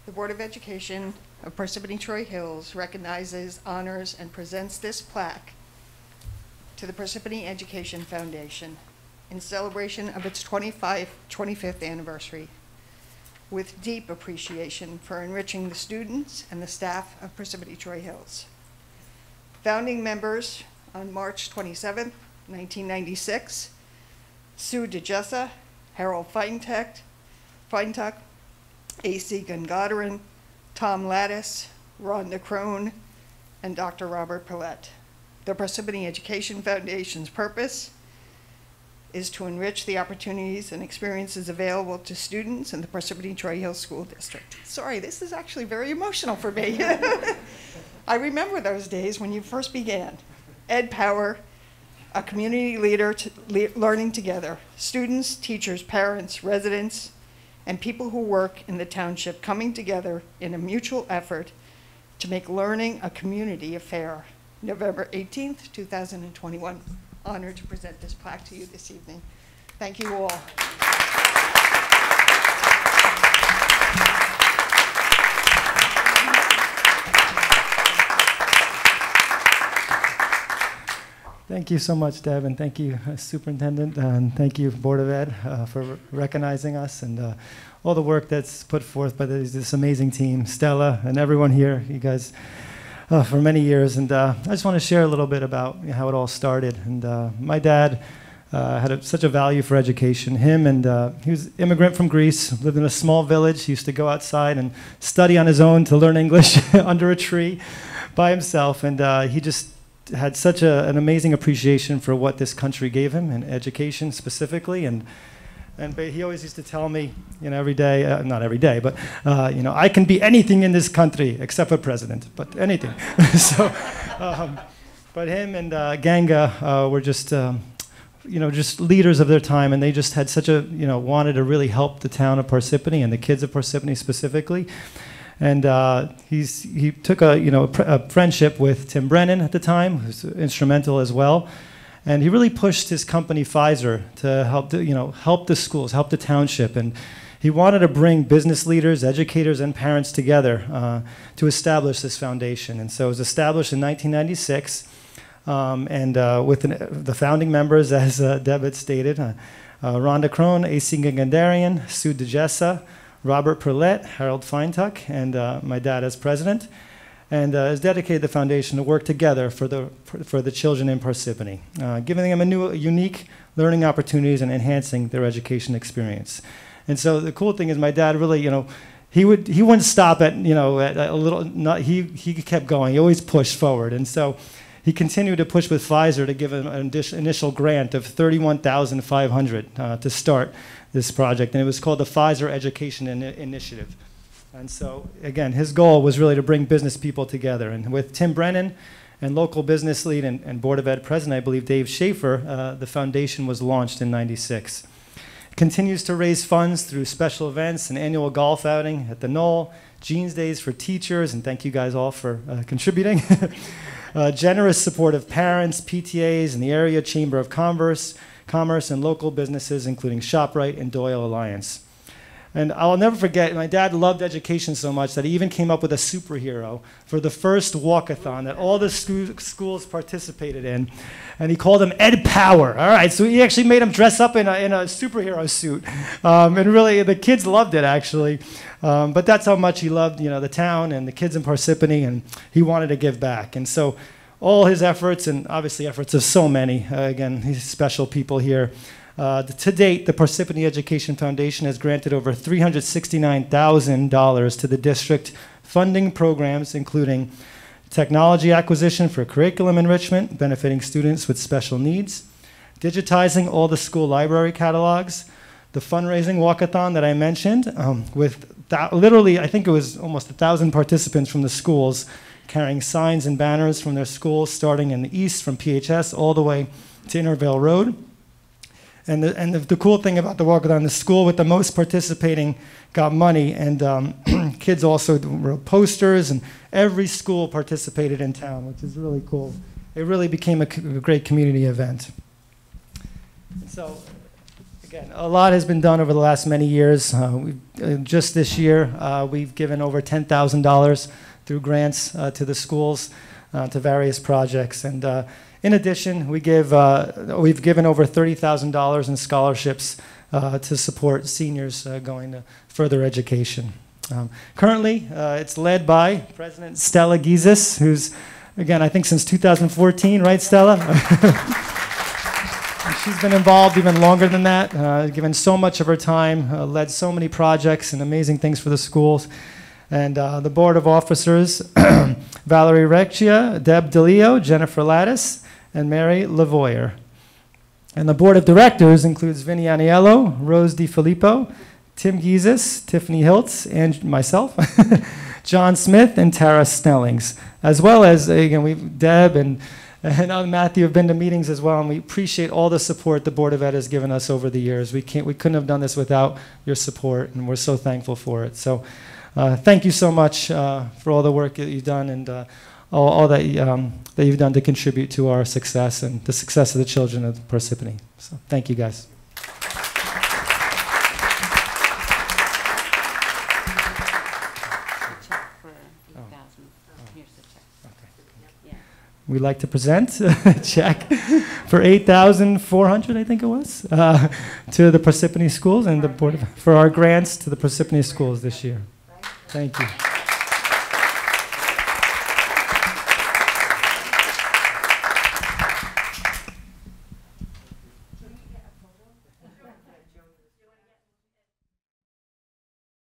The Board of Education of Parsippany Troy Hills recognizes, honors, and presents this plaque to the Parsippany Education Foundation in celebration of its 25th anniversary, with deep appreciation for enriching the students and the staff of Parsippany Troy Hills. Founding members on March 27, 1996, Sue DeJessa, Harold Feintuck, A.C. Gungadaran, Tom Lattis, Rhonda Crone, and Dr. Robert Paulette. The Parsippany Education Foundation's purpose is to enrich the opportunities and experiences available to students in the Parsippany Troy Hills School District. Sorry, this is actually very emotional for me. I remember those days when you first began. Ed Power, a community leader learning together, students, teachers, parents, residents, and people who work in the township coming together in a mutual effort to make learning a community affair. November 18th, 2021. Honored to present this plaque to you this evening. Thank you all. Thank you so much, Deb, and thank you, Superintendent, and thank you, Board of Ed, for recognizing us and all the work that's put forth by this amazing team, Stella, and everyone here, you guys, for many years. And I just want to share a little bit about how it all started. And my dad had such a value for education. Him and he was an immigrant from Greece, lived in a small village. He used to go outside and study on his own to learn English under a tree by himself. And he just had such an amazing appreciation for what this country gave him, and education specifically. And he always used to tell me, every day, not every day, but, I can be anything in this country except for president, but anything. So, but him and Ganga were just, just leaders of their time, and they just had such a, wanted to really help the town of Parsippany and the kids of Parsippany specifically. And he took a friendship with Tim Brennan at the time, who's instrumental as well. And he really pushed his company, Pfizer, to help help the schools, help the township. And he wanted to bring business leaders, educators, and parents together to establish this foundation. And so it was established in 1996, with the founding members, as Deb had stated, Rhonda Crone, A.C. Gungadaran, Sue DeJessa, Robert Paulette, Harold Feintuck, and my dad as president. And has dedicated the foundation to work together for the children in Parsippany, giving them unique learning opportunities and enhancing their education experience. And so the cool thing is, my dad really, he wouldn't stop at at a little. He kept going. He always pushed forward, and so he continued to push with Pfizer to give him an initial grant of $31,500 to start this project, and it was called the Pfizer Education Initiative. And so, again, his goal was really to bring business people together. And with Tim Brennan and local business lead and Board of Ed president, I believe, Dave Schaefer, the foundation was launched in '96. It continues to raise funds through special events, an annual golf outing at the Knoll, Jeans Days for teachers, and thank you guys all for contributing. Generous support of parents, PTAs, and the area Chamber of Commerce, and local businesses, including ShopRite and Doyle Alliance. And I'll never forget, my dad loved education so much that he even came up with a superhero for the first walkathon that all the schools participated in. And he called him Ed Power. All right, so he actually made him dress up in a superhero suit. And really, the kids loved it, actually. But that's how much he loved the town and the kids in Parsippany, and he wanted to give back. And so all his efforts, and obviously efforts of so many, again, these special people here, to date, the Parsippany Education Foundation has granted over $369,000 to the district, funding programs including technology acquisition for curriculum enrichment, benefiting students with special needs, digitizing all the school library catalogs, the fundraising walkathon that I mentioned, with literally, I think it was almost 1,000 participants from the schools carrying signs and banners from their schools, starting in the east from PHS all the way to Intervale Road. And the cool thing about the walkathon, the school with the most participating got money, and kids also wrote posters, and every school participated in town, which is really cool. It really became a great community event. And so, Again, a lot has been done over the last many years. Just this year, we've given over $10,000 through grants to the schools, to various projects. And in addition, we've given over $30,000 in scholarships to support seniors going to further education. Currently, it's led by President Stella Gizis, who's, again, I think since 2014, right, Stella? She's been involved even longer than that, given so much of her time, led so many projects and amazing things for the schools. And the Board of Officers, Valerie Recchia, Deb DeLeo, Jennifer Lattis, and Mary Lavoyer. And the Board of Directors includes Vinny Aniello, Rose DiFilippo, Tim Gizis, Tiffany Hiltz, and myself, John Smith, and Tara Snellings, as well as, again, Deb and Matthew have been to meetings as well, and we appreciate all the support the Board of Ed has given us over the years. We couldn't have done this without your support, and we're so thankful for it. So thank you so much for all the work that you've done and all that you've done to contribute to our success and the success of the children of Parsippany. So thank you, guys. We'd like to present a check for $8,400, I think it was, to the Parsippany schools and the board for our grants to the Parsippany schools this year. Thank you.